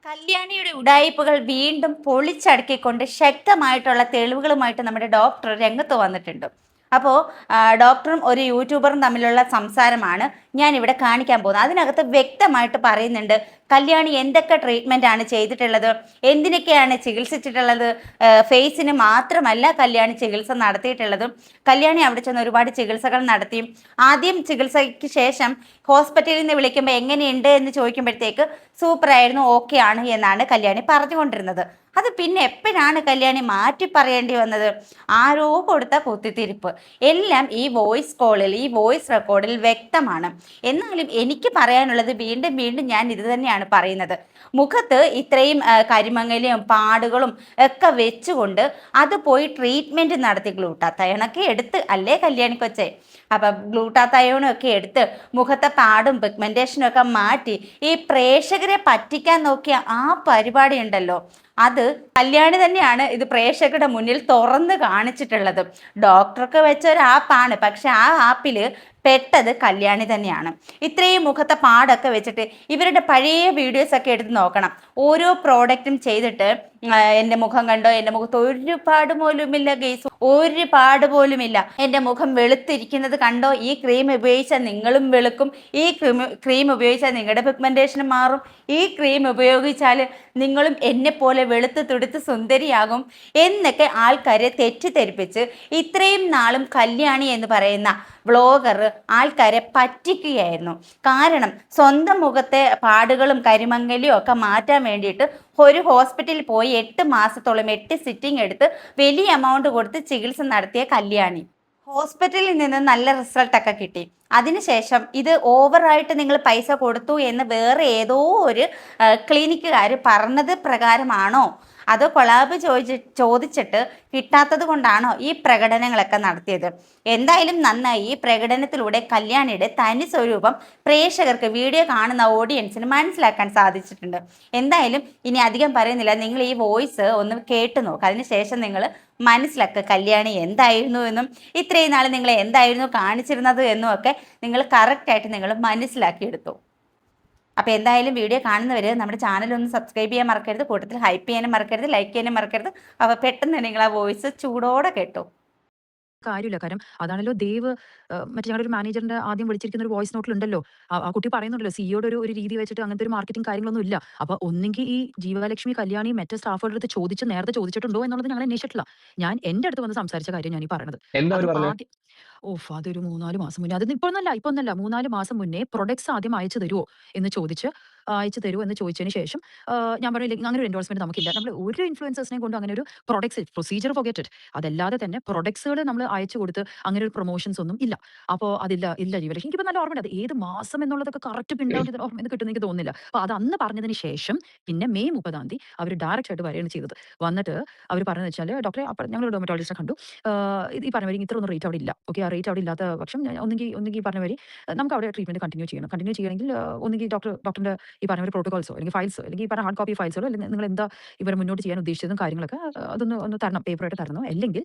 കല്യാണിയുടെ ഉഡായിപ്പുകൾ വീണ്ടും പൊളിച്ചടുക്കിക്കൊണ്ട് ശക്തമായിട്ടുള്ള തെളിവുകളുമായിട്ട് നമ്മുടെ ഡോക്ടർ രംഗത്ത് വന്നിട്ടുണ്ട്. അപ്പോൾ ഡോക്ടറും ഒരു യൂട്യൂബറും തമ്മിലുള്ള സംസാരമാണ് ഞാൻ ഇവിടെ കാണിക്കാൻ പോകുന്നത്. അതിനകത്ത് വ്യക്തമായിട്ട് പറയുന്നുണ്ട് കല്യാണി എന്തൊക്കെ ട്രീറ്റ്മെൻ്റ് ആണ് ചെയ്തിട്ടുള്ളത്, എന്തിനൊക്കെയാണ് ചികിത്സിച്ചിട്ടുള്ളത്. ഫേസിന് മാത്രമല്ല കല്യാണി ചികിത്സ നടത്തിയിട്ടുള്ളത്. കല്യാണി അവിടെ ചെന്ന് ഒരുപാട് ചികിത്സകൾ നടത്തി. ആദ്യം ചികിത്സയ്ക്ക് ശേഷം ഹോസ്പിറ്റലിൽ നിന്ന് വിളിക്കുമ്പോൾ എങ്ങനെയുണ്ട് എന്ന് ചോദിക്കുമ്പോഴത്തേക്ക് സൂപ്പറായിരുന്നു, ഓക്കെ ആണ് എന്നാണ് കല്യാണി പറഞ്ഞുകൊണ്ടിരുന്നത്. അത് പിന്നെ എപ്പോഴാണ് കല്യാണി മാറ്റി പറയേണ്ടി വന്നത്? ആരോ കൊടുത്ത കുത്തിത്തിരിപ്പ് എല്ലാം ഈ വോയിസ് കോളിൽ, ഈ വോയിസ് റെക്കോർഡിൽ വ്യക്തമാണ്. എന്നാലും എനിക്ക് പറയാനുള്ളത് വീണ്ടും വീണ്ടും ഞാൻ ഇത് തന്നെയാണ് പറയുന്നത്. മുഖത്ത് ഇത്രയും കരിമങ്ങലും പാടുകളും ഒക്കെ വെച്ചുകൊണ്ട് അത് പോയി ട്രീറ്റ്മെൻറ്റ് നടത്തി ഗ്ലൂട്ടാത്തയോണൊക്കെ എടുത്ത് അല്ലേ കല്യാണി കൊച്ചേ? അപ്പം ഗ്ലൂട്ടാത്തയോണും ഒക്കെ എടുത്ത് മുഖത്തെ പാടും പിഗ്മെൻറ്റേഷനും ഒക്കെ മാറ്റി ഈ പ്രേക്ഷകരെ പറ്റിക്കാൻ നോക്കിയ ആ പരിപാടി ഉണ്ടല്ലോ, അത് കല്യാണി തന്നെയാണ് ഇത് പ്രേക്ഷകരുടെ മുന്നിൽ തുറന്ന് കാണിച്ചിട്ടുള്ളത്. ഡോക്ടർക്ക് വെച്ച ഒരു ആപ്പാണ്, പക്ഷെ ആ ആപ്പിൽ പെട്ടത് കല്യാണി തന്നെയാണ്. ഇത്രയും മുഖത്തെ പാടൊക്കെ വെച്ചിട്ട് ഇവരുടെ പഴയ വീഡിയോസൊക്കെ എടുത്ത് നോക്കണം. ഓരോ പ്രോഡക്റ്റും ചെയ്തിട്ട് എൻ്റെ മുഖം കണ്ടോ, എൻ്റെ മുഖത്ത് ഒരു പാട് പോലുമില്ല ഗെയ്സ്, ഒരു പാട് പോലുമില്ല. എൻ്റെ മുഖം വെളുത്തിരിക്കുന്നത് കണ്ടോ, ഈ ക്രീം ഉപയോഗിച്ചാൽ നിങ്ങളും വെളുക്കും, ഈ ക്രീം ഉപയോഗിച്ചാൽ നിങ്ങളുടെ പിഗ്മെൻറ്റേഷൻ മാറും, ഈ ക്രീം ഉപയോഗിച്ചാൽ നിങ്ങളും എന്നെപ്പോലെ വെളുത്ത് തുടുത്ത് സുന്ദരിയാകും എന്നൊക്കെ ആൾക്കാരെ തെറ്റിദ്ധരിപ്പിച്ച് ഇത്രയും നാളും കല്യാണി എന്ന് പറയുന്ന വ്ളോഗർ ആൾക്കാരെ പറ്റിക്കുകയായിരുന്നു. കാരണം സ്വന്തം മുഖത്തെ പാടുകളും കരിമങ്ങലും ഒക്കെ മാറ്റാൻ വേണ്ടിയിട്ട് ഒരു ഹോസ്പിറ്റലിൽ പോയി 8 മാസത്തോളം 8 സിറ്റിംഗ് എടുത്ത് വലിയ എമൗണ്ട് കൊടുത്ത് ചികിത്സ നടത്തിയ കല്യാണി ഹോസ്പിറ്റലിൽ നിന്ന് നല്ല റിസൾട്ടൊക്കെ കിട്ടി. അതിനുശേഷം ഇത് ഓവറായിട്ട് നിങ്ങൾ പൈസ കൊടുത്തു എന്ന് വേറെ ഏതോ ഒരു ക്ലിനിക്കുകാർ പറഞ്ഞത് പ്രകാരമാണോ, അതോ കൊളാബ് ചോദിച്ചിട്ട് കിട്ടാത്തത് കൊണ്ടാണോ ഈ പ്രകടനങ്ങളൊക്കെ നടത്തിയത്? എന്തായാലും നന്നായി. ഈ പ്രകടനത്തിലൂടെ കല്യാണിയുടെ തനി സ്വരൂപം പ്രേക്ഷകർക്ക്, വീഡിയോ കാണുന്ന ഓഡിയൻസിന് മനസ്സിലാക്കാൻ സാധിച്ചിട്ടുണ്ട്. എന്തായാലും ഇനി അധികം പറയുന്നില്ല, നിങ്ങൾ ഈ വോയിസ് ഒന്ന് കേട്ടു നോക്കുക. അതിനുശേഷം നിങ്ങൾ മനസ്സിലാക്കുക കല്യാണി എന്തായിരുന്നു എന്നും ഇത്രയും നാൾ നിങ്ങൾ എന്തായിരുന്നു കാണിച്ചിരുന്നത് എന്നും ഒക്കെ നിങ്ങൾ കറക്റ്റായിട്ട് നിങ്ങൾ മനസ്സിലാക്കിയെടുത്തു. അപ്പോൾ എന്തായാലും വീഡിയോ കാണുന്നവർ നമ്മുടെ ചാനൽ ഒന്ന് സബ്സ്ക്രൈബ് ചെയ്യാൻ മറക്കരുത്, കൂട്ടത്തിൽ ഹൈപ്പ് ചെയ്യാനും മറക്കരുത്, ലൈക്ക് ചെയ്യാനും മറക്കരുത്. അപ്പോൾ പെട്ടെന്ന് നിങ്ങൾ ആ വോയിസ് ചൂടോടെ കേട്ടു. കാര്യമില്ല. കാരണം അതാണല്ലോ ദേവ് മറ്റേ ഞങ്ങളുടെ ഒരു മാനേജറിന്റെ ആദ്യം വിളിച്ചിരിക്കുന്ന ഒരു വോയിസ് നോട്ടിലുണ്ടല്ലോ. ആ കുട്ടി പറയുന്നുണ്ടല്ലോ സിഇഒയുടെ ഒരു രീതി വെച്ചിട്ട് അങ്ങനത്തെ ഒരു മാർക്കറ്റിംഗ് കാര്യങ്ങളൊന്നും ഇല്ല. അപ്പൊ ഒന്നെങ്കിൽ ഈ ജീവലക്ഷ്മി കല്യാണി മറ്റേ സ്റ്റാഫുകളുടെ അടുത്ത് നേരത്തെ ചോദിച്ചിട്ടുണ്ടോ എന്നുള്ളത് ഞങ്ങൾ അന്വേഷിച്ചിട്ടില്ല. ഞാൻ എന്റെ അടുത്ത് വന്ന് സംസാരിച്ച കാര്യം ഞാൻ ഈ പറയുന്നത്. എന്താ അവര് അതും പറഞ്ഞേ? ആദ്യം അതൊരു 3-4 മാസം മുന്നേ, അത് ഇപ്പൊന്നല്ല 3-4 മാസം മുന്നേ പ്രൊഡക്ട്സ് ആദ്യം അയച്ചു തരുമോ എന്ന് ചോദിച്ച് അയച്ചു തരുമോ എന്ന് ചോദിച്ചതിന് ശേഷം ഞാൻ പറഞ്ഞു അങ്ങനെ ഒരു എൻഡോഴ്സ്മെന്റ് നമുക്കില്ല. നമ്മൾ ഒരു ഇൻഫ്ലുവൻസേഴ്സിനെ കൊണ്ട് അങ്ങനെ ഒരു പ്രൊഡക്ട്സ് പ്രൊസീജിയർ ഫോർഗെറ്റ് ഇറ്റ്, അതല്ലാതെ തന്നെ പ്രൊഡക്ട്സുകൾ നമ്മൾ അയച്ചു കൊടുത്ത് അങ്ങനെ ഒരു പ്രൊമോഷൻസ് ഒന്നും ഇല്ല. അപ്പോൾ ഇല്ല ജീവലക്ഷ്മി, എനിക്കിപ്പോൾ നല്ല ഓർമ്മയുണ്ട്. അത് ഏത് മാസം എന്നുള്ളതൊക്കെ കറക്റ്റ് പിണ്ടാവുന്ന ഓർമ്മ കിട്ടുന്ന എനിക്ക് തോന്നുന്നില്ല. അപ്പോൾ അത് അന്ന് പറഞ്ഞതിന് ശേഷം പിന്നെ മെയ് 30 അവർ ഡയറക്റ്റ് ആയിട്ട് വരികയാണ് ചെയ്തത്. വന്നിട്ട് അവർ പറഞ്ഞതെന്ന് വെച്ചാൽ ഡോക്ടറെ, അപ്പോൾ ഞങ്ങൾ ഡെർമറ്റോളജിസ്റ്റിനെ കണ്ടു, ഈ പറഞ്ഞ വരി ഇത്ര ഒന്നും റേറ്റ് അവിടെ ഇല്ല. ഓക്കെ, ആ റേറ്റ് അവിടെ ഇല്ലാത്ത പക്ഷം ഒന്നുകിൽ പറഞ്ഞ വരി നമുക്ക് അവിടെ ട്രീറ്റ്മെന്റ് കണ്ടിന്യൂ ചെയ്യണമെങ്കിൽ ഒന്നുകിൽ ഡോക്ടറിന്റെ ഈ പറഞ്ഞ ഒരു പ്രോട്ടോകോൾസോ അല്ലെങ്കിൽ ഫയൽസോ അല്ലെങ്കിൽ ഈ പറഞ്ഞ ഹാർഡ് കോപ്പി ഫയൽസോ അല്ലെങ്കിൽ നിങ്ങൾ എന്താ ഇവരെ മുന്നോട്ട് ചെയ്യാൻ ഉദ്ദേശിച്ചതും കാര്യങ്ങളൊക്കെ ഒന്ന് തരണം, പേപ്പറായിട്ട് തരണം. അല്ലെങ്കിൽ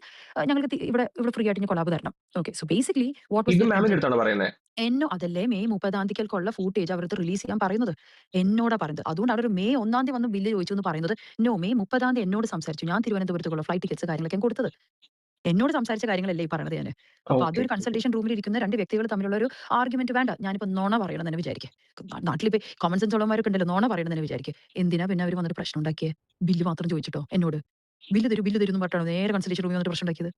ഞങ്ങൾക്ക് ഇവിടെ ഫ്രീ ആയിട്ട് കൊളാബ് തരണം. ഓക്കെ, സോ ബേസിക്കലി ഇത് മാമിന്റെ അടുത്താണോ പറയുന്നത്? അതല്ലേ മെയ് 30 ഫൂട്ടേജ് അവരത് റിലീസ് ചെയ്യാൻ പറയുന്നത്, എന്നോടാ പറയുന്നത്. അതുകൊണ്ട് അവിടെ ഒരു മെയ് 1 വന്ന് ബില്ല് ചോദിച്ചു എന്ന് പറയുന്നത്. മെയ് 30 എന്നോട് സംസാരിച്ചു. ഞാൻ തിരുവനന്തപുരത്തുള്ള ഫ്ലൈറ്റ് ടിക്കറ്റ്സ് കാര്യങ്ങളൊക്കെ കൊടുത്തത്. എന്നോട് സംസാരിച്ച കാര്യങ്ങളല്ലേ ഈ പറയുന്നത് ഞാൻ. അപ്പൊ അതൊരു കൺസൾട്ടേഷൻ റൂമിൽ ഇരിക്കുന്ന രണ്ട് വ്യക്തികൾ തമ്മിലുള്ള ഒരു ആർഗ്യുമെന്റ് വേണ്ട. ഞാനിപ്പോ നോണ പറയണം തന്നെ വിചാരിക്കുക. നാട്ടിലിപ്പോ കോമൺ സെൻസ് ഉള്ളവരൊക്കെ ഉണ്ടല്ലോ, നോണ പറയണം തന്നെ വിചാരിക്കുക. എന്തിനാ പിന്നെ അവർ വന്നിട്ട് പ്രശ്നം ഉണ്ടാക്കിയേ? ബില്ല് മാത്രം ചോദിച്ചിട്ടോ എന്നോട്? ബില്ല് തരും എന്ന് പറഞ്ഞാണ് നേരെ കൺസൾട്ടേഷൻ റൂമിൽ വന്നിട്ട് പ്രശ്നം ഉണ്ടാക്കിയത്.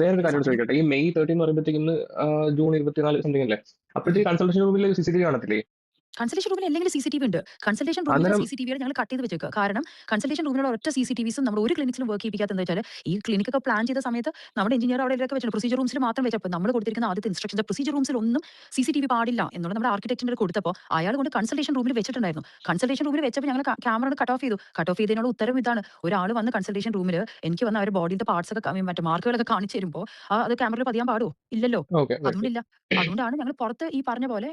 വേറൊരു കാര്യം ചോദിക്കട്ടെ, ഈ മെയ് 13 എന്ന് പറയുമ്പോഴത്തേക്ക് ഇന്ന് ജൂൺ 24 സംതിങ് അല്ലേ? അപ്പോഴത്തേക്ക് കൺസൾട്ടേഷൻ റൂമിൽ CCTV കാണത്തില്ലേ? കൺസൾട്ടേഷൻ റൂമിൽ അല്ലെങ്കിൽ CCTV ഉണ്ട്. കൺസൾട്ടേഷൻ റൂമിലെ അന്നേരം CCTV ഞങ്ങൾ കട്ട് ചെയ്ത് വെച്ചേക്കുക. കാരണം കൺസൾട്ടേഷൻ റൂമിലുള്ള ഒറ്റ CCTVസും നമ്മൾ ഒരു ക്ലിനിക്സിലും വർക്ക് ചെയ്യിപ്പിക്കാത്ത എന്താ വെച്ചാൽ, ഈ ക്ലിനിക്കൊക്കെ പ്ലാൻ ചെയ്ത സമയത്ത് നമ്മുടെ എഞ്ചിനീയർ അവിടെ ഒക്കെ വെച്ചിട്ടുണ്ട്. പ്രൊസീജിയർ റൂംസിൽ മാത്രം വെച്ചപ്പോൾ നമ്മൾ കൊടുത്തിരിക്കുന്ന ആദ്യത്തെ ഇൻസ്ട്രക്ഷൻസ് പ്രൊസീജിയർ റൂംസിൽ ഒന്നും CCTV പാടില്ല എന്നുള്ള നമ്മുടെ ആർക്കിടെക്റ്റിന് കൊടുത്തപ്പോൾ അയാൾ കൊണ്ട് കൺസൾട്ടേഷൻ റൂമിൽ വെച്ചിട്ടുണ്ടായിരുന്നു. കൺസൾട്ടേഷൻ റൂമിൽ വെച്ചപ്പോൾ ഞങ്ങൾ ക്യാമറ കട്ട് ഓഫ് ചെയ്തതിനുള്ള ഉത്തരം ഇതാണ്. ഒരാൾ വന്ന് കൺസൾട്ടേഷൻ റൂമിൽ എനിക്ക് വന്ന അവർ ബോഡിയുടെ പാർട്സ് ഒക്കെ മറ്റേ മാർക്കുകളൊക്കെ കാണിച്ചു തരുമ്പോൾ അത് ക്യാമറയിൽ പതിയാൻ പാടുമോ? ഇല്ലല്ലോ. ഓക്കെ, അതുകൊണ്ടില്ല. അതുകൊണ്ടാണ് ഞങ്ങൾ പുറത്ത് ഈ പറഞ്ഞ പോലെ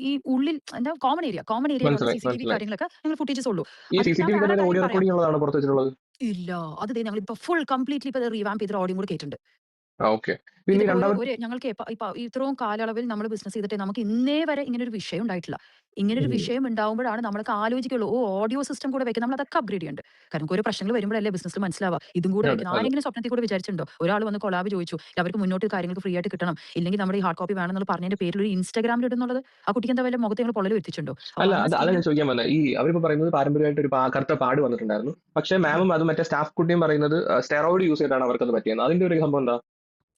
ഈ ഉള്ളിൽ എന്താ കോമൺ ഏരിയയിലുള്ള മനസ്സിലായി CCTV മനസ്സിലായി. കാര്യങ്ങളൊക്കെ ഞങ്ങൾ ഫുട്ടേജസ് ഉള്ളൂ. ഈ അതിപ്പോ ഞാൻ CCTV വേറെ തന്നെ കാര്യം ഓഡിയോ പറയാം. റെക്കോർഡിംഗ് ഉള്ളതാണ് പുറത്ത് വെച്ചിട്ടുള്ളത്? ഇല്ല, അത് ഞങ്ങൾ ഇപ്പൊ ഫുൾ കംപ്ലീറ്റ്ലി ഇപ്പൊ റീവാമ്പ് ചെയ്ത ഓഡിയോ കൂടി കേട്ടിട്ടുണ്ട്. ഓക്കെ. പിന്നെ ഇതിപ്പോ രണ്ടാമത് ഞങ്ങൾക്ക് ഇപ്പൊ ഇത്രയും കാലയളവിൽ നമ്മൾ ബിസിനസ് ചെയ്തിട്ട് നമുക്ക് ഇന്നേ വരെ ഇങ്ങനെ ഒരു വിഷയം ഉണ്ടായിട്ടില്ല. ഇങ്ങനെ ഒരു വിഷയം ഉണ്ടാവുമ്പോഴാണ് നമ്മൾക്ക് ആലോചിക്കുള്ളൂ, ഓഡിയോ സിസ്റ്റം കൂടെ വെക്കും, നമ്മൾ അതൊക്കെ അപ്ഗ്രേഡ് ചെയ്യുന്നുണ്ട്. കാരണം നമുക്ക് ഓരോ പ്രശ്നങ്ങൾ വരുമ്പോഴല്ലേ ബിസിനസ്സിൽ മനസ്സിലാവുക. ഇതും കൂടെ അതെ വെക്കുന്നത് അതെ ആരെങ്കിലും സ്വപ്നത്തിൽ കൂടെ വിചാരിച്ചിട്ടുണ്ടോ? ഒരാൾ വന്ന് കൊളാബ് ചോദിച്ചു, അവർക്ക് മുന്നോട്ട് കാര്യങ്ങൾക്ക് ഫ്രീ ആയിട്ട് കിട്ടണം, ഇല്ലെങ്കിൽ നമ്മുടെ ഈ ഹാർഡ് കോപ്പി വേണമെന്നുള്ള പറഞ്ഞതിന്റെ പേരിൽ ഒരു ഇൻസ്റ്റാഗ്രാമിൽ ഇടുന്നുള്ളത് ആ കുട്ടിക്ക് എന്താ വല്ല മുഖത്ത് ഞങ്ങൾ പൊള്ളൽ വരുത്തിച്ചിട്ടുണ്ടോ? അപ്പൊ അല്ല വന്ന അത് അതാ സ്കിന്ന് ഞാൻ ചോദിക്കാൻ വന്നത്. ഈ അവരിപ്പോ പറയുന്നത് പാരമ്പര്യമായിട്ട് ഒരു കറുത്ത പാട് വന്നിട്ടുണ്ടായിരുന്നു. പക്ഷേ മാമും അത് മറ്റേ സ്റ്റാഫ് കുട്ടിയും പറയുന്നത് സ്റ്റെറോയിഡ് യൂസ് ചെയ്തിട്ടാണ് അവർക്കത് പറ്റിയത്. അതിന്റെ ഒരു സംഭവം എന്താ?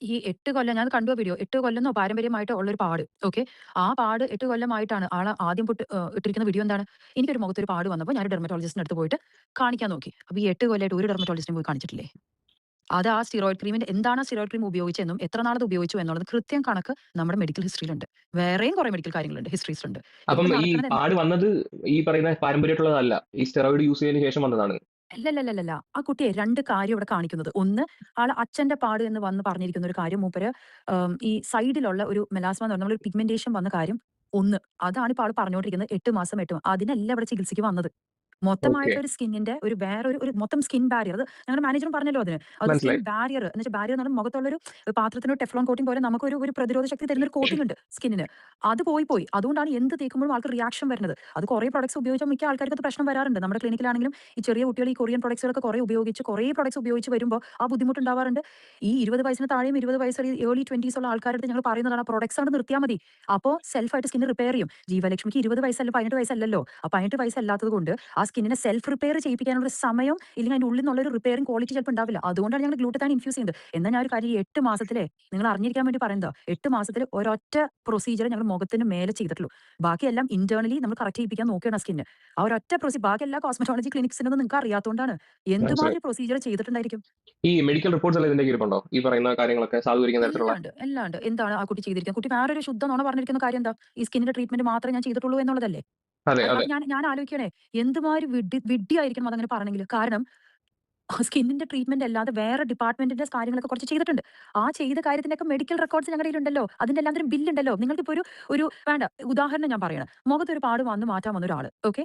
ഈ 8 കൊല്ലം ഞാൻ കണ്ടു വീഡിയോ. 8 കൊല്ലന്നോ പാരമ്പര്യമായിട്ട് ഉള്ളൊരു പാട്. ഓക്കെ. ആ പാട് 8 കൊല്ലമായിട്ടാണ് ആള് ആദ്യം ഇട്ടിരിക്കുന്ന വീഡിയോ എന്താണ്? എനിക്കൊരു മുഖത്തൊരു പാട് വന്നപ്പോൾ ഞാൻ ഒരു ഡെർമറ്റോളജിസ്റ്റിന്റെ അടുത്ത് പോയിട്ട് കാണിക്കാൻ നോക്കി. അപ്പൊ ഈ 8 കൊല്ലമായിട്ട് ഒരു ഡെർമറ്റോളജിസ്റ്റിനെ പോയി കാണിച്ചിട്ടില്ലേ? അത് ആ സ്റ്റിറോയിഡ് ക്രീമിന്റെ എന്താണ് ആ സ്റ്റിറോയിഡ് ക്രീം ഉപയോഗിച്ചെന്നും എത്ര നാളത് ഉപയോഗിച്ചു എന്നുള്ളത് കൃത്യം കണക്ക് നമ്മുടെ മെഡിക്കൽ ഹിസ്റ്ററിയിലുണ്ട്. വേറെയും കുറെ മെഡിക്കൽ കാര്യങ്ങളുണ്ട്, ഹിസ്റ്ററീസിലുണ്ട്. അപ്പം ഇപ്പൊ ഈ നടക്കുന്നത് പാട് വന്നത് ഈ പറയുന്ന പാരമ്പര്യമായിട്ടുള്ളതല്ല. ഈ സ്റ്റെറോയിഡ് യൂസ് ചെയ്തതിന് ശേഷം വന്നതാണ്. അല്ലല്ലല്ലല്ല. ആ കുട്ടിയെ 2 കാര്യം ഇവിടെ കാണിക്കുന്നത്. ഒന്ന്, ആള് അച്ഛന്റെ പാട് എന്ന് വന്ന് പറഞ്ഞിരിക്കുന്ന ഒരു കാര്യം മൂപ്പര് ഈ സൈഡിലുള്ള ഒരു മെലാസ്മ എന്ന് പറഞ്ഞ നമ്മളൊരു പിഗ്മെന്റേഷൻ വന്ന കാര്യം ഒന്ന്. അതാണ് ഇപ്പൊ ആള് പറഞ്ഞുകൊണ്ടിരിക്കുന്നത് 8 മാസം അതിനല്ല ഇവിടെ ചികിത്സയ്ക്ക് വന്നത്. ഓക്കെ. മൊത്തമായിട്ടുള്ള ഒരു സ്കിന്നിന്റെ ഒരു ഒരു മൊത്തം സ്കിൻ ബാരിയർ, അത് ഞങ്ങളുടെ മാനേജറും പറഞ്ഞല്ലോ അതിന്. അത് സ്കിൻ മനസ്സിലായി. ബാരിയർ എന്ന് വെച്ചാൽ ബാരിയർ എന്ന് പറഞ്ഞാൽ മുഖത്തുള്ളൊരു പാത്രത്തിന് ടെഫ്ലോൺ കോട്ടിംഗ് പോലെ നമുക്ക് ഒരു പ്രതിരോധ ശക്തി തരുന്ന ഒരു കോട്ടിംഗ് ഉണ്ട് സ്കിന്നിന്. അത് പോയി. അതുകൊണ്ടാണ് എന്ത് തേക്കുമ്പോഴും ആൾക്ക് റിയാക്ഷൻ വരുന്നത്. അത് കുറേ പ്രൊഡക്ട്സ് ഉപയോഗിച്ചാൽ മിക്ക ആൾക്കാർക്ക് അത് പ്രശ്നം വരാറുണ്ട്. നമ്മുടെ ക്ലിനിക്കിലാണെങ്കിലും ഈ ചെറിയ കുട്ടികൾ ഈ കൊറിയൻ പ്രൊഡക്ട്സുകളൊക്കെ കുറേ പ്രൊഡക്ട്സ് ഉപയോഗിച്ച് വരുമ്പോൾ ആ ബുദ്ധിമുട്ട് ഉണ്ടാവാറുണ്ട്. ഈ 20 വയസ്സിന് താഴെയും 20 വയസ്സ് ഏർലി 20s ഉള്ള ആൾക്കാരുടെ ഞങ്ങൾ പറയുന്നതാണ് പ്രൊഡക്ട്സ് ആണ് നിർത്തിയാൽ മതി. അപ്പോൾ സെൽഫായിട്ട് സ്കിൻ റിപ്പയർ ചെയ്യും. ജീവലക്ഷ്മിക്ക് 20 വയസ്സല്ല 18 വയസ്സല്ലല്ലോ. ആ 18 വയസ്സല്ലാത്തത് കൊണ്ട് ആ സ്കിന്നിനെ സെൽഫ് റിപ്പയർ ചെയ്യിപ്പിക്കാനുള്ള ഒരു സമയം, ഇല്ലെങ്കിൽ അതിന്റെ ഉള്ളിൽ നിന്നുള്ള ഒരു റിപ്പയറിംഗ് ക്വാളിറ്റി ചിലപ്പോൾ ഉണ്ടാവില്ല. അതുകൊണ്ടാണ് ഞങ്ങൾ ഗ്ലൂട്ടത്താൻ ഇൻഫ്യൂസ് ചെയ്യുന്നത്. എന്നാൽ ഞാൻ ഒരു കാര്യം, ഈ 8 മാസത്തിലെ നിങ്ങൾ അറിഞ്ഞിരിക്കാൻ വേണ്ടി പറയുന്നത്, 8 മാസത്തിൽ ഒരൊറ്റ പ്രൊസീജിയർ ഞങ്ങൾ മുഖത്തിന് മേലെ ചെയ്തിട്ടുള്ളൂ. ബാക്കിയെല്ലാം ഇന്റേണലി നമ്മൾ കറക്റ്റ് ചെയ്യിപ്പിക്കാൻ നോക്കുകയാണ് സ്കിന്ന്. ആ ഒരൊറ്റ ബാക്കി എല്ലാ കോസ്മെറ്റോളജി ക്ലിനിക്സിനൊന്നും നിങ്ങൾക്ക് അറിയാത്തതുകൊണ്ടാണ്. മനസ്സിലായി. എന്തുമാതിരി പ്രൊസീജിയർ ചെയ്തിട്ടുണ്ടായിരിക്കും. ഈ മെഡിക്കൽ റിപ്പോർട്ട്സ് എല്ലാം ഇതിന്റെ ഇരിപ്പുണ്ടോ? ഈ പറയുന്ന കാര്യങ്ങളൊക്കെ സാധൂകരിക്കുന്ന തരത്തിലുള്ള? എല്ലാണ്ട്. എന്താണ് ആ കുട്ടി ചെയ്തിരിക്കുന്നത്? കുട്ടി വേറൊരു ശുദ്ധ നുണ പറഞ്ഞിരിക്കുന്ന കാര്യം എന്താ? ഈ സ്കിന്നിന്റെ ട്രീറ്റ്മെന്റ് മാത്രമേ ഞാൻ ചെയ്തിട്ടുള്ളൂ എന്നുള്ളതല്ലേ? അതെ അതെ. അപ്പൊ ഞാൻ ആലോചിക്കണേ, എന്തുമാതിരി വിഡ്ഢിയായിരിക്കണം അതങ്ങനെ പറയണമെങ്കിൽ. കാരണം സ്കിന്നിന്റെ ട്രീറ്റ്മെന്റ് അല്ലാതെ വേറെ ഡിപ്പാർട്ട്മെന്റിന്റെ കാര്യങ്ങളൊക്കെ കുറച്ച് ചെയ്തിട്ടുണ്ട്. ആ ചെയ്ത കാര്യത്തിന്റെയൊക്കെ മെഡിക്കൽ റെക്കോർഡ്സ് ഞങ്ങളുടെ കയ്യിലുണ്ടല്ലോ. അതിന്റെ എല്ലാത്തിനും ബില്ലുണ്ടല്ലോ. നിങ്ങൾക്കിപ്പോ ഒരു വേണ്ട ഉദാഹരണം ഞാൻ പറയണം. മുഖത്തൊരു പാട് വന്ന് മാറ്റാൻ വന്ന ഒരാള്. ഓക്കെ.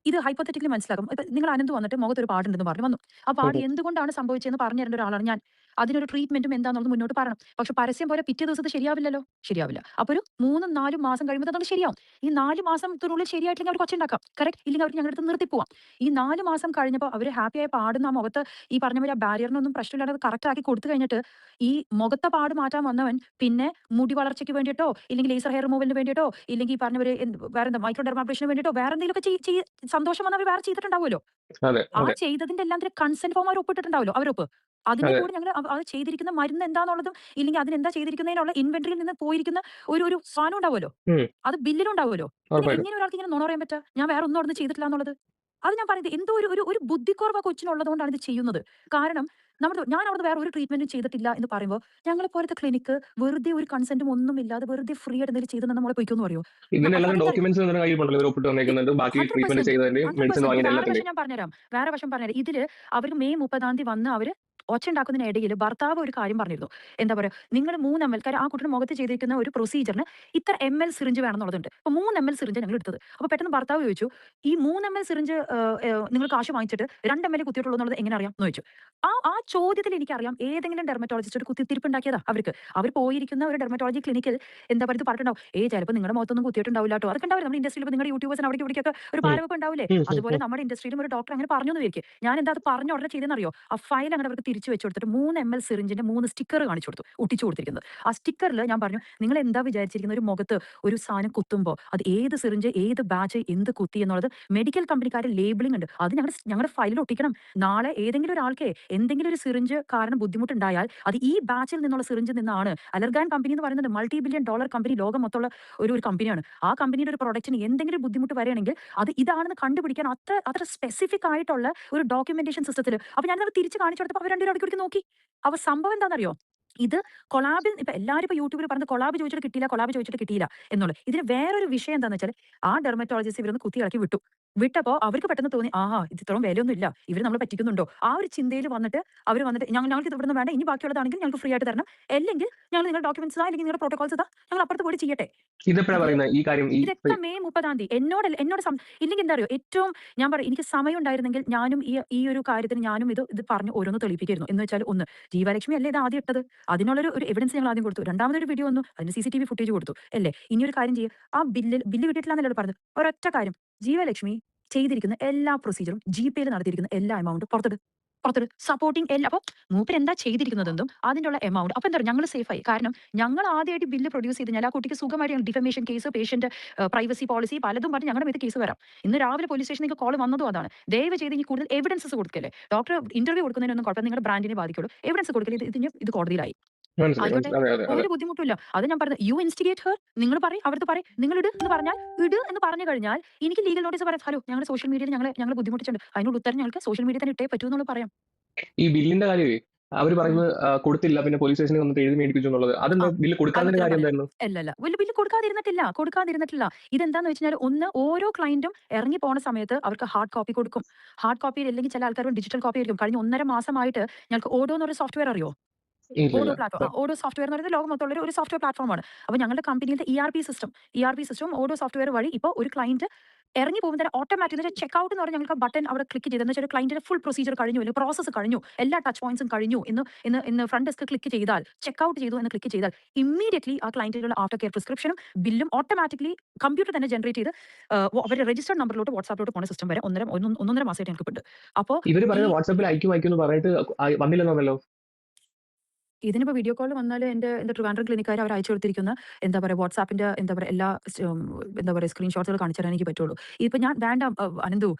ഇത് ഹൈപ്പോത്തറ്റിക്കലി മനസ്സിലാക്കും. ഇപ്പൊ നിങ്ങൾ അനന്ത് വന്നിട്ട് മുഖത്തൊരു പാടുണ്ടെന്ന് പറഞ്ഞു വന്നു. ആ പാട് എന്തുകൊണ്ടാണ് സംഭവിച്ചതെന്ന് പറഞ്ഞു തരേണ്ട ഒരാളാണ് ഞാൻ. അതിനൊരു ട്രീറ്റ്മെന്റും എന്താണെന്നുള്ളത് മുന്നോട്ട് പറയണം. പക്ഷെ പരസ്യം പോലെ പിറ്റേ ദിവസത്തെ ശരിയാവില്ലല്ലോ. ശരിയാവില്ല. അപ്പൊ ഒരു 3 4 മാസം കഴിയുമ്പോൾ അത് ശരിയാവും. ഈ 4 മാസത്തിനുള്ളിൽ ശരിയായിട്ടില്ലെങ്കിൽ അവർക്ക് ഒച്ചയുണ്ടാക്കാം. കറക്റ്റ്. ഇല്ലെങ്കിൽ അവർക്ക് ഞങ്ങളുടെ അടുത്ത് നിർത്തി പോവാം. ഈ 4 മാസം കഴിഞ്ഞപ്പോൾ അവര് ഹാപ്പിയായി പാടുന്ന ആ മുഖത്ത് ഈ പറഞ്ഞ പോലെ ആ ബാരിയറിനൊന്നും പ്രശ്നമില്ലാതെ കറക്റ്റ് ആക്കി കൊടുത്തു കഴിഞ്ഞിട്ട് ഈ മുഖത്തെ പാട് മാറ്റാൻ വന്നവൻ പിന്നെ മുടി വളർച്ചയ്ക്ക് വേണ്ടിയിട്ടോ, ഇല്ലെങ്കിൽ ലേസർ ഹെയർ റിമൂവലിന് വേണ്ടിയിട്ടോ, ഇല്ലെങ്കിൽ ഈ പറഞ്ഞവര് വേറെന്താ മൈക്രോ ഡെർമാബ്രേഷന് വേണ്ടിയിട്ടോ വേറെ എന്തെങ്കിലുമൊക്കെ സന്തോഷം വന്നവർ വേറെ ചെയ്തിട്ടുണ്ടാവുമല്ലോ. അതെ ആ അതെ ചെയ്തതിന്റെ എല്ലാം കൺസെന്റ് ഫോം അവർ ഒപ്പിട്ടിട്ടുണ്ടാവല്ലോ, അവരൊപ്പ്. അതിന്റെ അതെ. കൂടെ ഞങ്ങൾ അത് ചെയ്തിരിക്കുന്ന മരുന്ന് എന്താണെന്നുള്ളതും, ഇല്ലെങ്കിൽ അതിനെന്താ ചെയ്തിരിക്കുന്നതിനുള്ള ഇൻവെന്ററിയിൽ നിന്ന് പോയിരിക്കുന്ന ഒരു സാധനം ഉണ്ടാവുമല്ലോ. ഉം. അത് ബില്ലിലുണ്ടാവുമല്ലോ. പിന്നെ ഉറപ്പായിട്ടും. എങ്ങനെ ഒരാൾക്ക് ഇങ്ങനെ നുണ പറയാൻ പറ്റുക? ഞാൻ വേറെ ഒന്നും അവിടുന്ന് ചെയ്തിട്ടില്ല എന്നുള്ളത്. അത് ഞാൻ പറയുന്നത് എന്തോ ഒരു ബുദ്ധിക്കുറവ് ആ കൊച്ചിനുള്ളതുകൊണ്ടാണ് ഇത് ചെയ്യുന്നത്. കാരണം ഞാൻ അവിടുന്ന് വേറെ ഒരു ട്രീറ്റ്മെന്റും ചെയ്തിട്ടില്ല എന്ന് പറയുമ്പോൾ, ഞങ്ങളെ പോലത്തെ ക്ലിനിക്ക് വെറുതെ ഒരു കൺസെന്റും ഒന്നും ഇല്ലാതെ വെറുതെ ഫ്രീ ആയിട്ട് എന്തെങ്കിലും ചെയ്ത് നമ്മളെ പൊയ്ക്കോന്ന് പറയോ? ഇതിന്റെ അത് എല്ലാത്തിനും അതെന്താ ഡോക്യുമെന്റ്സ് നിങ്ങളുടെ കയ്യിലുണ്ടല്ലോ. ഇവർ ഒപ്പിട്ട് വന്നേക്കുന്നുണ്ട്. ബാക്കി ട്രീറ്റ്മെന്റ് 100% ചെയ്തതിന്റെയും മെഡിസിൻ 100%. ഇനി വാങ്ങിയതിന്റെ വേറെ വശം എല്ലാത്തിന്റെയും. ഞാൻ പറഞ്ഞുതരാം. വേറെ വശം പറഞ്ഞുതരാം. ഇതില് അവര് മെയ് 30-ാം തീയതി വന്ന് അവര് ഒച്ചയുണ്ടാക്കുന്നതിനിടയിൽ ഭർത്താവ് ഒരു കാര്യം പറഞ്ഞിരുന്നു. എന്താ പറയാ, നിങ്ങൾ 3 ml, കാര്യം ആ കുട്ടിയുടെ മുഖത്ത് ചെയ്തിരിക്കുന്ന ഒരു പ്രൊസീജിയറിന് ഇത്ര ml സിറിഞ്ച് വേണമെന്നുള്ളതുണ്ട്. അപ്പൊ 3 ml സിറിഞ്ച് ഞങ്ങൾ എടുത്തത്. അപ്പൊ പെട്ടെന്ന് ഭർത്താവ് ചോദിച്ചു, ഈ 3 ml സിറിഞ്ച് നിങ്ങൾ കാശ് വാങ്ങിച്ചിട്ട് 2 ml കുത്തിയിട്ടുള്ളൂ എന്നുള്ളത് എങ്ങനെ അറിയാം എന്ന് ചോദിച്ചു. ആ ചോദ്യത്തിൽ എനിക്കറിയാം ഏതെങ്കിലും ഡെർമറ്റോളജിസ്റ്റ് ഒരു കുത്തിത്തിരിപ്പ് ഉണ്ടാക്കിയതാ അവർക്ക്. അവർ പോയിരിക്കുന്ന ഒരു ഡെർമറ്റോളജി ക്ലിനിക്കിൽ എന്താ പറയുക പറഞ്ഞിട്ടുണ്ടാവും, ചിലപ്പോൾ നിങ്ങളുടെ മുഖത്തൊന്നും കുത്തിയിട്ടുണ്ടാവില്ല കേട്ടോ. അതൊക്കെ ഉണ്ടാവില്ല നമ്മുടെ ഇൻഡസ്ട്രിയിൽ. നിങ്ങളുടെ യൂട്യൂബേഴ്സിന് അവിടെ ഇവിടേക്കൊക്കെ ഒരു ഉം. പാരവെപ്പ് ഉണ്ടാവില്ലേ? ഉം. ഉം. അതുപോലെ ഉം. നമ്മുടെ ഇൻഡസ്ട്രിയിലും ഒരു ഡോക്ടർ അങ്ങനെ പറഞ്ഞു എന്ന് വിചാരിക്കും. ഞാൻ എന്താ അത് പറഞ്ഞ ഉടനെ ചെയ്തെന്നറിയോ? ആ ഫയൽ അങ്ങനെ അവർക്ക് തിരിച്ചു വെച്ച് കൊടുത്തിട്ട് 3 ml സിറിഞ്ചിന്റെ 3 സ്റ്റിക്കർ കാണിച്ചു കൊടുത്തു, ഒട്ടിച്ചു കൊടുത്തിരിക്കുന്നത്. ആ സ്റ്റിക്കറിൽ ഞാൻ പറഞ്ഞു, നിങ്ങൾ എന്താ വിചാരിച്ചിരിക്കുന്ന ഒരു മുഖത്ത് ഒരു സാധനം കുത്തുമ്പോൾ അത് ഏത് സിറിഞ്ച് ഏത് ബാച്ച് എന്ത് കുത്തി എന്നുള്ളത് മെഡിക്കൽ കമ്പനിക്കാരുടെ ലേബിളിംഗ് ഉണ്ട്. അത് ഞങ്ങളുടെ ഫയലിൽ ഒട്ടിക്കണം. നാളെ ഏതെങ്കിലും ഒരാൾക്ക് എന്തെങ്കിലും ഒരു സിറിഞ്ച് കാരണം ബുദ്ധിമുട്ടുണ്ടായാൽ അത് ഈ ബാച്ചിൽ നിന്നുള്ള സിറിഞ്ചിൽ നിന്നാണ്. അലർഗാൻ കമ്പനി എന്ന് പറയുന്നത് $multi-billion കമ്പനി, ലോകം മൊത്തമുള്ള ഒരു കമ്പനിയാണ്. ആ കമ്പനിയുടെ ഒരു പ്രൊഡക്റ്റിന് എന്തെങ്കിലും ഒരു ബുദ്ധിമുട്ട് വരികയാണെങ്കിൽ അത് ഇതാണെന്ന് കണ്ടുപിടിക്കാൻ അത്ര സ്പെസിഫിക് ആയിട്ടുള്ള ഒരു ഡോക്യുമെന്റേഷൻ സിസ്റ്റത്തിൽ. അപ്പൊ ഞാനത് തിരിച്ച് കാണിച്ചു കൊടുത്തപ്പോൾ അവർ രണ്ടുപേരും ഇടയ്ക്ക് നോക്കി. അപ്പൊ സംഭവം എന്താണെന്നറിയോ? ഇത് കൊളാബിൽ ഇപ്പൊ എല്ലാവരും ഇപ്പൊ യൂട്യൂബിൽ പറഞ്ഞത് കൊളാബ് ചോദിച്ചിട്ട് കിട്ടിയില്ല എന്നുള്ളത്. ഇതിന് വേറൊരു വിഷയം എന്താണെന്ന് വെച്ചാൽ, ആ ഡെർമറ്റോളജിസ്റ്റ് ഇവരൊന്ന് കുത്തി ഇളക്കി വിട്ടു. വിട്ടപ്പോ അവർക്ക് പെട്ടെന്ന് തോന്നി, ആഹാ ഇത് ഇത്രയും വിലയൊന്നും ഇല്ല, ഇവർ നമ്മളെ പറ്റിക്കുന്നുണ്ടോ? ആ ഒരു ചിന്തയിൽ വന്നിട്ട് അവർ വന്നിട്ട് ഞങ്ങൾക്ക് ഇത് ഇവിടുന്ന് വേണ്ട, ഇനി ബാക്കിയുള്ളതാണെങ്കിൽ ഞങ്ങൾക്ക് ഫ്രീ ആയിട്ട് തരണം, അല്ലെങ്കിൽ ഞങ്ങൾ നിങ്ങളുടെ ഡോക്യുമെന്റ്സ് അല്ലെങ്കിൽ നിങ്ങളുടെ പ്രോട്ടോകോൾസ് ഞങ്ങൾ അപ്പുറത്ത് പോയി ചെയ്യട്ടെ. ഇതെപ്പോഴാ ഇത് പറയുന്നത് ഈ കാര്യം? ഇതൊക്കെ മെയ് 30-ാം തീയതി ഇല്ലെങ്കിൽ എന്താ അറിയോ, ഏറ്റവും ഞാൻ പറയും, എനിക്ക് സമയം ഉണ്ടായിരുന്നെങ്കിൽ ഞാനും ഈ ഒരു കാര്യത്തിന് ഞാനും ഇത് പറഞ്ഞ് ഓരോന്ന് തെളിയിപ്പിക്കായിരുന്നു. എന്ന് വെച്ചാൽ, ഒന്ന്, ജീവലക്ഷ്മി അല്ലേ ഇത് ആദ്യം ഇട്ടത്, അതിനുള്ളൊരു എവിഡൻസ് ഞങ്ങൾ ആദ്യം കൊടുത്തു. രണ്ടാമതൊരു വീഡിയോ വന്നു, അതിന് CCTV ഫുട്ടേജ് കൊടുത്തു അല്ലേ. ഇനി ഒരു കാര്യം ചെയ്യുക, ആ ബില്ല് കിട്ടിയിട്ടില്ലെന്നല്ലോ പറഞ്ഞത്. ഒരൊറ്റ കാര്യം, ജീവലക്ഷ്മി ചെയ്തിരിക്കുന്ന എല്ലാ പ്രൊസീജറും GPയിൽ നടത്തിയിരിക്കുന്ന എല്ലാ എമൗണ്ടും പുറത്തിട് സപ്പോർട്ടിങ് എല്ലാ. അപ്പൊ മൂപ്പർ എന്താ ചെയ്തിരിക്കുന്നതെന്നും അതിന്റെ ഉള്ള എമൗണ്ട്, അപ്പൊ എന്താ പറയുക, ഞങ്ങൾ സേഫായി. കാരണം ഞങ്ങൾ ആദ്യമായിട്ട് ബില്ല് പ്രൊഡ്യൂസ് ചെയ്ത് കഴിഞ്ഞാൽ ആ കുട്ടിക്ക് സുഖമായിട്ട് defamation case, patient privacy policy പലതും പറഞ്ഞ് ഞങ്ങളുടെ മേത്ത് കേസ് വരാം. ഇന്ന് രാവിലെ പോലീസ് സ്റ്റേഷനിലേക്ക് കോൾ വന്നതും അതാണ്. ദയവ് ചെയ്ത് ഇനി കൂടുതൽ എവിഡൻസസ് കൊടുക്കല്ലേ. ഡോക്ടർ ഇന്റർവ്യൂ കൊടുക്കുന്നതിനൊന്നും കുഴപ്പം, നിങ്ങളുടെ ബ്രാൻഡിനെ ബാധിക്കുള്ളൂ. എവിഡൻസ് കൊടുക്കല്, ഇത് കോടതിയിലായി. മനസ്സിലായി, ആയിക്കോട്ടെ, മനസ്സിലായി. അതെ, അതെ, അതെ. ഒരു ബുദ്ധിമുട്ടില്ല. അത് ഞാൻ പറഞ്ഞത്, യു ഇൻസ്റ്റിഗേറ്റ് ഹർ, നിങ്ങൾ പറയും, അവിടുത്തെ പറയും, നിങ്ങൾ ഇട് എന്ന് പറഞ്ഞാൽ ഇട് എന്ന് പറഞ്ഞു കഴിഞ്ഞാൽ എനിക്ക് ലീഗൽ നോട്ടീസ് പറയാം. ഹലോ, ഞങ്ങളുടെ സോഷ്യൽ മീഡിയയിൽ ഞങ്ങൾ ബുദ്ധിമുട്ടിച്ചിട്ടുണ്ട്, അതിനുള്ള ഉത്തരം ഞങ്ങൾക്ക് സോഷ്യൽ മീഡിയ തന്നെ ഇട്ടേ പറ്റൂ എന്നുള്ള പറയാം. ഈ ബില്ലിന്റെ കാര്യമേ അവര് ഉം. പറയുന്നത് കൊടുത്തില്ല, പിന്നെ പോലീസ് സ്റ്റേഷനിൽ വന്നിട്ട് എഴുതി മേടിപ്പിച്ചു എന്നുള്ളത്. ആ, അതെന്താ ബില്ല് കൊടുക്കാത്തതിന്റെ അതുത്തരം കാര്യം പറയാം. എന്തായിരുന്നു? അല്ലല്ല, ബില്ല് കൊടുക്കാതിരുന്നിട്ടില്ല. ഇതെന്താന്ന് വെച്ചാൽ, ഒന്ന്, ഓരോ ക്ലയന്റും ഇറങ്ങി പോണ സമയത്ത് അവർക്ക് ഹാർഡ് കോപ്പി കൊടുക്കും. ഹാർഡ് കോപ്പി അല്ലെങ്കിൽ ചില ആൾക്കാർ ഡിജിറ്റൽ കോപ്പി ആയിരിക്കും. കഴിഞ്ഞ 1.5 മാസമായിട്ട് ഞങ്ങൾക്ക് ഓഡോ എന്നൊരു സോഫ്റ്റ്വെയർ അറിയോ? ഇല്ലില്ല. ഓഡോ പ്ലാറ്റ്ഫോം. ഓഡോ സോഫ്റ്റ്വെയർ എന്ന് പറയുന്നത് ലോകം മൊത്തമുള്ള ഒരു സോഫ്റ്റ്വെയർ പ്ലാറ്റ്ഫോമാണ്. അപ്പോൾ ഞങ്ങളുടെ കമ്പനിയുടെ ERP സിസ്റ്റം ഓഡോ സോഫ്റ്റ്വെയർ വഴി ഇപ്പോൾ ഒരു ക്ലയന്റ് ഇറങ്ങി പോകുമ്പോൾ തന്നെ ഓട്ടോമാറ്റിക് ചെക്ക് ഔട്ട് എന്ന് പറഞ്ഞാൽ ഞങ്ങൾക്ക് ബട്ടൺ അവിടെ ക്ലിക്ക് ചെയ്ത്, എന്ന് വെച്ചാൽ ക്ലയന്റിന്റെ ഫുൾ പ്രൊസീജിയർ കഴിഞ്ഞു, അല്ലെങ്കിൽ പ്രോസസ്സ് കഴിഞ്ഞു, എല്ലാ ടച്ച് പോയിന്റ്സും കഴിഞ്ഞു എന്ന് ഫ്രണ്ട് ഡെസ്ക് ക്ലിക്ക് ചെയ്താൽ, ചെക്ക് ഔട്ട് ചെയ്തു എന്ന് ക്ലിക്ക് ചെയ്താൽ ഇമ്മീഡിയറ്റ്ലി ആ ക്ലയന്റിനുള്ള ആഫ്റ്റർ കെയർ പ്രിസ്ക്രിപ്ഷനും ബില്ലും ഓട്ടോമാറ്റിക്കലി കമ്പ്യൂട്ടർ തന്നെ ജനറേറ്റ് ചെയ്ത് അവരുടെ രജിസ്റ്റർഡ് നമ്പറിലോട്ട് വാട്സാപ്പിലോട്ട് പോകുന്ന സിസ്റ്റം വരെ ഒന്നൊന്നര മാസമായിട്ട് ഞങ്ങൾക്ക് ഉണ്ട്. അപ്പോൾ ഇവര് ഈ പറയുന്നത് വാട്സാപ്പിൽ അയക്കും എന്ന് പറഞ്ഞിട്ട് വന്നില്ലെന്നാണല്ലോ. ഇതിനിപ്പോ വീഡിയോ കോൾ വന്നാല് എന്റെ ട്രിവാൻഡ്രം ക്ലിനിക്കാർ അവർ അയച്ചു കൊടുത്തിരിക്കുന്ന എന്താ പറയാ വാട്സാപ്പിന്റെ എന്താ പറയാ എല്ലാ എന്താ പറയാ സ്ക്രീൻഷോട്ടുകൾ കാണിച്ചു തരാൻ എനിക്ക് പറ്റുള്ളൂ. ഇപ്പൊ ഞാൻ വേണ്ട അനന്തു,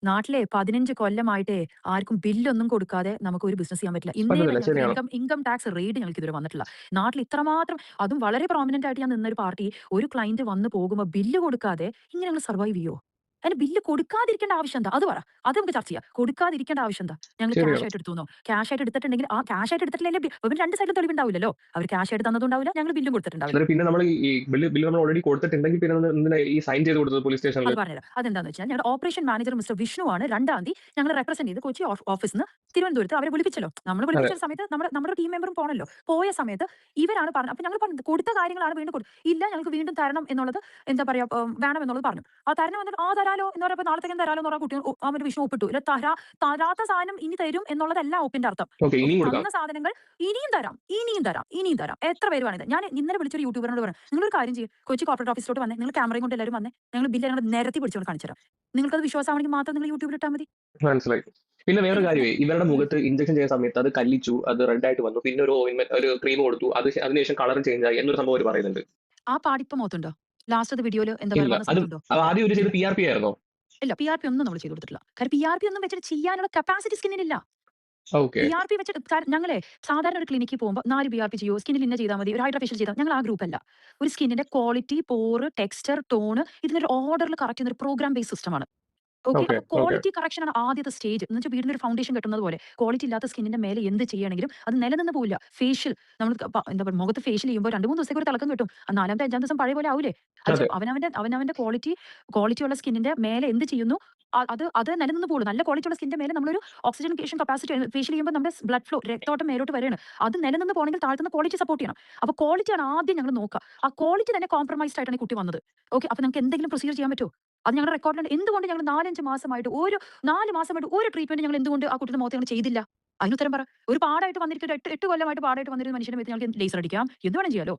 നാട്ടിലെ 15 കൊല്ലമായിട്ടേ ആർക്കും ബില്ലൊന്നും കൊടുക്കാതെ നമുക്ക് ഒരു ബിസിനസ് ചെയ്യാൻ പറ്റില്ല. ഇന്നേ വരെ പറ്റത്തില്ല, ഞങ്ങൾക്ക് ശരിയാണ്. ഇൻകം ടാക്സ് റെയ്ഡ് ഞങ്ങൾക്ക് ഇതുവരെ വന്നിട്ടില്ല. നാട്ടിൽ ഇത്രമാത്രം, അതും വളരെ പ്രോമിനന്റ് ആയിട്ട് ഞാൻ നിന്നൊരു പാർട്ടി, ഒരു ക്ലയന്റ് വന്ന് പോകുമ്പോൾ ബില്ല് കൊടുക്കാതെ ഇങ്ങനെ ഞങ്ങൾ സർവൈവ് ചെയ്യോ? അതിന് ബില്ല് കൊടുക്കാതിരിക്കേണ്ട ആവശ്യം എന്താ? അത് പറ, അത് നമുക്ക് ചർച്ച ചെയ്യാം. കൊടുക്കാതിരിക്കേണ്ട ആവശ്യം എന്താ? ഞങ്ങൾ ക്യാഷ് ശരിയാണ്. ആയിട്ട് എടുത്തുന്നോ? ക്യാഷ് ആയിട്ട് എടുത്തിട്ടുണ്ടെങ്കിൽ ആ ക്യാഷ് ആയിട്ട് എടുത്തിട്ടില്ലേ പിന്നെ രണ്ട് സൈഡിലും തെളിവുണ്ടാവില്ലല്ലോ. അവർ ക്യാഷ് ആയിട്ട് തന്നതുണ്ടാവില്ല, ഞങ്ങൾ ബില്ലും കൊടുത്തിട്ടുണ്ടാവില്ല. എന്നിട്ട് പിന്നെ നമ്മൾ ഈ ബില്ല് നമ്മൾ ഓൾറെഡി കൊടുത്തിട്ടുണ്ടെങ്കിൽ പിന്നെ എന്തിനാ ഈ സൈൻ ചെയ്ത് കൊടുത്തത് പോലീസ് സ്റ്റേഷനിൽ? അത് പറഞ്ഞുതരാം. അതെന്താന്ന് വെച്ചാൽ, ഞങ്ങളുടെ ഓപ്പറേഷൻ മാനേജർ മിസ്റ്റർ വിഷ്ണു ആണ് 2-ാം തീയതി ഞങ്ങളെ റെപ്രസെന്റ് ചെയ്ത് കൊച്ചി ഓഫീസിൽ നിന്ന് തിരുവനന്തപുരത്ത് അവരെ വിളിപ്പിച്ചല്ലോ. നമ്മൾ അതെ. വിളിപ്പിച്ച സമയത്ത് നമ്മുടെ ടീം മെമ്പറും പോണല്ലോ. പോയ സമയത്ത് ഇവരാണ് പറഞ്ഞത്. അപ്പൊ ഞങ്ങൾ പറഞ്ഞത് കൊടുത്ത കാര്യങ്ങളാണ് വീണ്ടും ഇല്ല, ഞങ്ങൾക്ക് വീണ്ടും തരണം എന്നുള്ളത് എന്താ പറയാ വേണം എന്നുള്ളത് പറഞ്ഞു. ആ തരണം എന്നിട്ട് തരാലോ എന്ന് പറയുമ്പോൾ നാളത്തേക്കും തരാലോ എന്ന് പറഞ്ഞ കുട്ടി അവര് വിഷ്ണു ഒപ്പിട്ടു. ഇല്ല, തരാത്ത സാധനം ഇനി തരും എന്നുള്ളതല്ല ഒപ്പിന്റെ അർത്ഥം. ഓക്കെ, ഇനിയും കൊടുക്കാം. തന്ന സാധനങ്ങൾ ഇനിയും തരാം. എത്ര പേര് വേണത്? ഞാൻ ഇന്നലെ വിളിച്ചൊരു യൂട്യൂബറിനോട് പറഞ്ഞു, നിങ്ങളൊരു കാര്യം ചെയ്യും, കൊച്ചി കോർപ്പറേറ്റ് ഓഫീസിലോട്ട് വന്നേ, നിങ്ങൾ ക്യാമറയും കൊണ്ട് എല്ലാവരും വന്നേ, ഞങ്ങൾ ബില്ല് ഞങ്ങൾ നിരത്തി പിടിച്ചുകൊണ്ട് കാണിച്ചു തരാം. നിങ്ങൾക്കത് വിശ്വാസമാണെങ്കിൽ മാത്രം നിങ്ങൾ യൂട്യൂബിൽ ഇട്ടാൽ മതി. മനസ്സിലായി. പിന്നെ വേറെ പിന്നെ കാര്യമേ, ഇവരുടെ ഉം. മുഖത്ത് ഇഞ്ചക്ഷൻ ചെയ്യുന്ന സമയത്ത് അത് കല്ലിച്ചു, അത് റെഡ് ആയിട്ട് വന്നു, പിന്നെ ഒരു ക്രീം കൊടുത്തു, അതിനുശേഷം കളറും ചേഞ്ച് ആയി എന്നൊരു സംഭവം അവർ പറയുന്നുണ്ട്. ആ പാടിപ്പം മുഖത്തുണ്ടോ? ലാസ്റ്റത്തെ വീഡിയോയിൽ എന്താ പറയുക ഇല്ല, വന്ന അത് സ്ഥലത്തുണ്ടോ? ആദ്യം ഒരു ചെയ്ത് PRP ആയിരുന്നോ? ഇല്ല, PRP ഒന്നും നമ്മൾ ചെയ്ത് കൊടുത്തിട്ടില്ല. കാരണം PRP ഒന്നും വെച്ചിട്ട് ചെയ്യാനുള്ള കപ്പാസിറ്റി സ്കിന്നിനില്ല. ഓക്കെ, PRP വെച്ചിട്ട് ഞങ്ങളെ സാധാരണ ഒരു ക്ലിനിക്കിൽ പോകുമ്പോൾ 4 PRP ചെയ്യോ, സ്കിന്നിൽ ഇന്ന ചെയ്താൽ മതി, ഒരു ഹൈഡ്രാ ഫേഷ്യൽ ചെയ്താൽ, ഞങ്ങൾ ആ ഗ്രൂപ്പ് അല്ല. ഒരു സ്കിന്നിന്റെ ക്വാളിറ്റി, പോറ്, ടെക്സ്ചർ, ടോണ്, ഇതിനൊരു ഓർഡറിൽ കറക്റ്റ് ചെയ്യുന്ന ഒരു പ്രോഗ്രാം ബേസ് സിസ്റ്റമാണ്. ഓക്കെ, ഓക്കെ, അപ്പൊ ഓക്കെ. ക്വാളിറ്റി കറക്ഷൻ ആണ് ആദ്യത്തെ സ്റ്റേജ്. എന്ന് വെച്ചാൽ വീടിന്റെ ഒരു ഫൗണ്ടേഷൻ കെട്ടുന്നത് പോലെ ക്വാളിറ്റി ഇല്ലാത്ത സ്കിന്നിന്റെ മേലെ എന്ത് ചെയ്യണമെങ്കിലും അത് നിലനിന്ന് പോവില്ല. ഫേഷ്യൽ നമ്മൾ എന്താ പറയുക, മുഖത്ത് ഫേഷ്യൽ ചെയ്യുമ്പോൾ 2-3 ദിവസത്തേക്ക് ഒരു തിളക്കം കിട്ടും. ആ 4-ാമത്തെ 5-ാം ദിവസം പഴയ പോലെ ആവൂലേ? അത് അതെ, അവനവന്റെ ക്വാളിറ്റിയുള്ള സ്കിന്നിന്റെ മേലെ എന്ത് ചെയ്യുന്നു അത് നിലനിന്ന് പോകും. നല്ല ക്വാളിറ്റിയുള്ള സ്കിന്നിന്റെ മേലെ നമ്മളൊരു ഓക്സിജനേഷൻ കപ്പാസിറ്റി ഫേഷ്യൽ ചെയ്യുമ്പോൾ നമ്മുടെ ബ്ലഡ് ഫ്ലോ, രക്തോട്ടം മേലോട്ട് വരികയാണ്. അത് നിലനിന്ന് പോകണമെങ്കിൽ താഴ്ത്തുന്ന ക്വാളിറ്റി സപ്പോർട്ട് ചെയ്യണം. അപ്പൊ ക്വാളിറ്റിയാണ് ആദ്യം ഞങ്ങൾ നോക്കുക. ആ ക്വാളിറ്റി തന്നെ കോംപ്രമൈസ്ഡ് ആയിട്ടാണ് ഈ കുട്ടി വന്നത്. ഓക്കെ, അപ്പൊ നമുക്ക് എന്തെങ്കിലും പ്രൊസീജിയർ ചെയ്യാൻ പറ്റുമോ? അത് ഞങ്ങളുടെ റെക്കോർഡിലുണ്ട്. എന്തുകൊണ്ട് ഞങ്ങൾ 4-5 മാസമായിട്ട് 4 മാസമായിട്ട് ഒരു ട്രീറ്റ്മെന്റ് ഞങ്ങൾ എന്തുകൊണ്ട് ആ കുട്ടിയുടെ മുഖത്ത് ഞങ്ങൾ ചെയ്തില്ല? അതിനുത്തരം പറ. ഒരു പാടായിട്ട് വന്നിരിക്കുന്ന 8 കൊല്ലമായിട്ട് പാടായിട്ട് വന്നിരുന്ന മനുഷ്യന്റെ മേത്ത് ഞങ്ങൾക്ക് ലേസർ അടിക്കാം, എന്ത് വേണം ചെയ്യാലോ.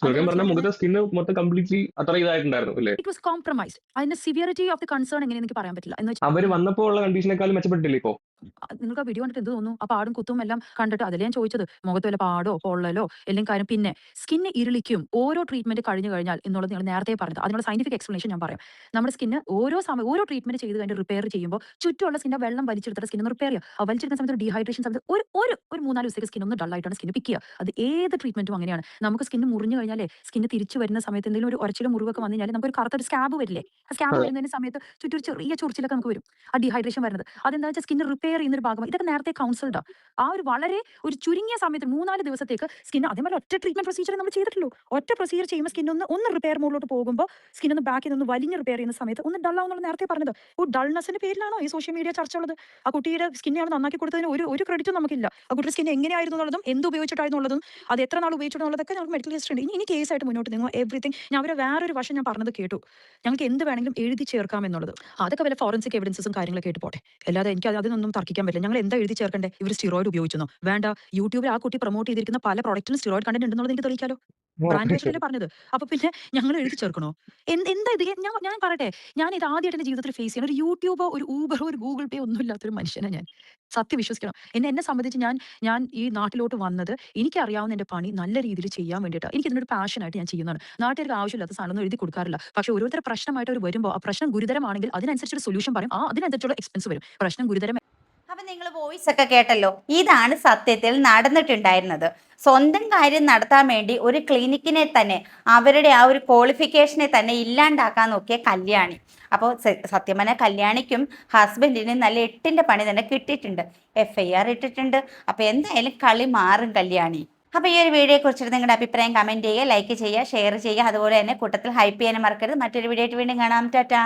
അത് ചുരുക്കം ഞങ്ങൾ പറഞ്ഞാൽ ചെയ്യാതിരുന്നത് മുഖത്തെ സ്കിന്ന് മൊത്തം കംപ്ലീറ്റ്ലി അത്ര ഇതായിട്ടുണ്ടായിരുന്നു അല്ലേ? It was compromised. അതിന്റെ സിവിയറിറ്റി ഓഫ് ദി കൺസേൺ എങ്ങനെയെന്ന് എനിക്ക് പറയാൻ പറ്റില്ല. എന്ന് അവര് വന്നപ്പോൾ ഉള്ള കണ്ടീഷനേക്കാളും മെച്ചപ്പെട്ടില്ലേ ഇപ്പോ? നിങ്ങൾക്ക് ആ വീഡിയോ കണ്ടിട്ട് എന്ത് തോന്നുന്നു? ആ പാടും കുത്തും എല്ലാം കണ്ടിട്ട് അതല്ലേ ഞാൻ ചോദിച്ചത്. മുഖത്ത് വല്ല പാടോ പൊള്ളലോ അല്ലെങ്കിൽ കാര്യം. പിന്നെ സ്കിന്ന് ഇരിളിക്കും ഓരോ ട്രീറ്റ്മെന്റ് കഴിഞ്ഞു കഴിഞ്ഞാൽ എന്നുള്ളത് നിങ്ങൾ നേരത്തെ പറഞ്ഞത്. അതിനുള്ള സയന്റിഫിക് എക്സ്പ്ലനേഷൻ ഞാൻ പറയാം. നമ്മുടെ സ്കിന്ന് ഓരോ ട്രീറ്റ്മെന്റ് ചെയ്ത് കഴിഞ്ഞ് റിപ്പയർ ചെയ്യുമ്പോൾ ചുറ്റുമുള്ള സ്കിന്നെ വെള്ളം വലിച്ചെടുത്തിട്ട് സ്കിന്ന് റിപ്പയർ ചെയ്യുക. ആ വലിച്ചെടുക്കുന്ന സമയത്ത് ഡീഹൈഡ്രേഷൻ സമയത്ത് ഒരു 3-4 ദിവസത്തേക്ക് സ്കിൻ ഒന്ന് ഡൾ ആയിട്ടാണ് സ്കിന്ന് പിക്ക് ചെയ്യുക. അത് ഏത് ട്രീറ്റ്മെന്റും അങ്ങനെയാണ്. നമുക്ക് സ്കിന്ന് മുറിഞ്ഞു കഴിഞ്ഞാലേ സ്കിന്ന് തിരിച്ചു വരുന്ന സമയത്ത് എന്തെങ്കിലും ഒരു ഉരച്ചിലും മുറിവൊക്കെ വന്നു കഴിഞ്ഞാൽ നമുക്ക് ഒരു കറുത്തൊരു സ്കാബ് വരില്ലേ? ആ സ്കാബ് അതെ. വരുന്നതിന് സമയത്ത് ചുറ്റും ഒരു ചെറിയ ചൊറിച്ചിലൊക്കെ നമുക്ക് വരും. ആ ഡീഹൈഡ്രേഷൻ വരുന്നത് അതെന്താ വെച്ചാൽ സ്കിന്ന് റിപ്പയർ റിപ്പയർ ചെയ്യുന്ന ഒരു ഭാഗം ഇതൊക്കെ നേരത്തെ കൗൺസിൽഡാ. ആ ഒരു വളരെ ഒരു ചുരുങ്ങിയ സമയത്ത് 3-4 ദിവസത്തേക്ക് സ്കിൻ അതേപോലെ ഒറ്റ ട്രീറ്റ്മെന്റ് പ്രൊസീജിയർ നമ്മൾ ചെയ്തിട്ടുള്ളൂ. ഒറ്റ പ്രൊസീജിയർ ചെയ്യുമ്പോൾ സ്കിൻ ഒന്ന് റിപ്പയർ മോഡിലോട്ട് പോകുമ്പോൾ സ്കിൻ ഒന്ന് ബാക്കിൽ നിന്ന് വലിഞ്ഞ് റിപ്പയർ ചെയ്യുന്ന സമയത്ത് ഒന്ന് ഡൾ ആവുന്നുള്ള നേരത്തെ പറഞ്ഞത്. ഡൾനെസിന്റെ പേരിലാണോ ഈ സോഷ്യൽ മീഡിയ ചർച്ച ഉള്ളത്? ആ കുട്ടിയുടെ സ്കിന്നെയാണ് നന്നാക്കി കൊടുത്തതിന് ഒരു ക്രെഡിറ്റും നമുക്കില്ല. ആ കുട്ടിയുടെ സ്കിൻ എങ്ങനെയായിരുന്നു എന്നുള്ളതും എന്ത് ഉപയോഗിച്ചിട്ടായിരുന്നുള്ളതും അത് എത്ര നാൾ ഉപയോഗിച്ചിട്ടുള്ളതൊക്കെ ഞങ്ങൾക്ക് മെഡിക്കൽ ഹിസ്റ്ററി ഉണ്ട്. ഇനി കേസായിട്ട് മുന്നോട്ട് നിങ്ങൾ എവറിത്തിങ് ഞാൻ അവരെ വേറൊരു വശം ഞാൻ പറഞ്ഞത് കേട്ടു. ഞങ്ങൾക്ക് എന്ത് വേണമെങ്കിലും എഴുതി ചേർക്കാം എന്നുള്ളത്. അതൊക്കെ വല്ല ഫോറൻസിക് എവിഡൻസസും കാര്യങ്ങളൊക്കെ ആയിട്ട് പോട്ടെ. അല്ലാതെ എനിക്ക് അതിനൊന്നും തർക്കിക്കാൻ പറ്റില്ല. ഞങ്ങൾ എന്താ എഴുതി ചേർക്കണ്ടേ? ഇവർ സ്റ്റിറോയിഡ് ഉപയോഗിച്ചെന്നോ? വേണ്ട, യൂട്യൂബിൽ ആ കുട്ടി പ്രൊമോട്ട് ചെയ്തിരിക്കുന്ന പല പ്രോഡക്റ്റിനും സ്റ്റിറോയിഡ് കണ്ടന്റ് ഉണ്ടെന്നുള്ളത് എനിക്ക് തെളിയിക്കാലോ. ബ്രാൻഡ് പേജിലല്ലേ പറഞ്ഞത്. അപ്പൊ പിന്നെ ഞങ്ങൾ എഴുതി ചേർക്കണോ? എന്താ ഇത്? ഞാൻ പറയട്ടെ, ഞാൻ ഇത് ആദ്യമായിട്ട് എന്റെ ജീവിതത്തിൽ ഫേസ് ചെയ്യണം. ഒരു യൂട്യൂബോ ഒരു ഊബറോ ഒരു ഗൂഗിൾ പേ ഒന്നും ഇല്ലാത്തൊരു മനുഷ്യനാണ് ഞാൻ. സത്യം വിശ്വസിക്കണം. എന്നെ സംബന്ധിച്ച് ഞാൻ ഈ നാട്ടിലോട്ട് വന്നത് എനിക്കറിയാവുന്ന എന്റെ പണി നല്ല രീതിയിൽ ചെയ്യാൻ വേണ്ടിയിട്ടാണ്. എനിക്ക് ഇതിനൊരു പാഷനായിട്ട് ഞാൻ ചെയ്യുന്നതാണ്. നാട്ടുകാർക്ക് ആവശ്യമില്ലാത്ത സാധനമൊന്നും എഴുതി കൊടുക്കാറില്ല. പക്ഷെ ഓരോരുത്തരുടെ പ്രശ്നമായിട്ട് അവർ വരുമ്പോൾ ആ പ്രശ്നം ഗുരുതരമാണെങ്കിൽ അതിനനുസരിച്ചൊരു സൊല്യൂഷൻ പറയും. അതിനനുസരിച്ചുള്ള എക്സ്പെൻസ് വരും. പ്രശ്നം ഗുരുതരം അപ്പൊ നിങ്ങൾ വോയിസ് ഒക്കെ കേട്ടല്ലോ. ഇതാണ് സത്യത്തിൽ നടന്നിട്ടുണ്ടായിരുന്നത്. സ്വന്തം കാര്യം നടത്താൻ വേണ്ടി ഒരു ക്ലിനിക്കിനെ തന്നെ, അവരുടെ ആ ഒരു ക്വാളിഫിക്കേഷനെ തന്നെ ഇല്ലാണ്ടാക്കാൻ നോക്കിയ കല്യാണി. അപ്പോൾ സത്യം പറഞ്ഞാൽ കല്യാണിക്കും ഹസ്ബൻഡിനും നല്ല 8ന്റെ പണി തന്നെ കിട്ടിയിട്ടുണ്ട്. FIR ഇട്ടിട്ടുണ്ട്. അപ്പോൾ എന്തായാലും കളി മാറും കല്യാണി. അപ്പോൾ ഈ ഒരു വീഡിയോയെ കുറിച്ചിട്ട് നിങ്ങളുടെ അഭിപ്രായം കമൻറ്റ് ചെയ്യുക, ലൈക്ക് ചെയ്യുക, ഷെയർ ചെയ്യുക. അതുപോലെ തന്നെ കൂട്ടത്തിൽ ഹൈപ്പ് ചെയ്യാനും മറക്കരുത്. മറ്റൊരു വീഡിയോ ആയിട്ട് വീണ്ടും കാണാം. ടാറ്റാ.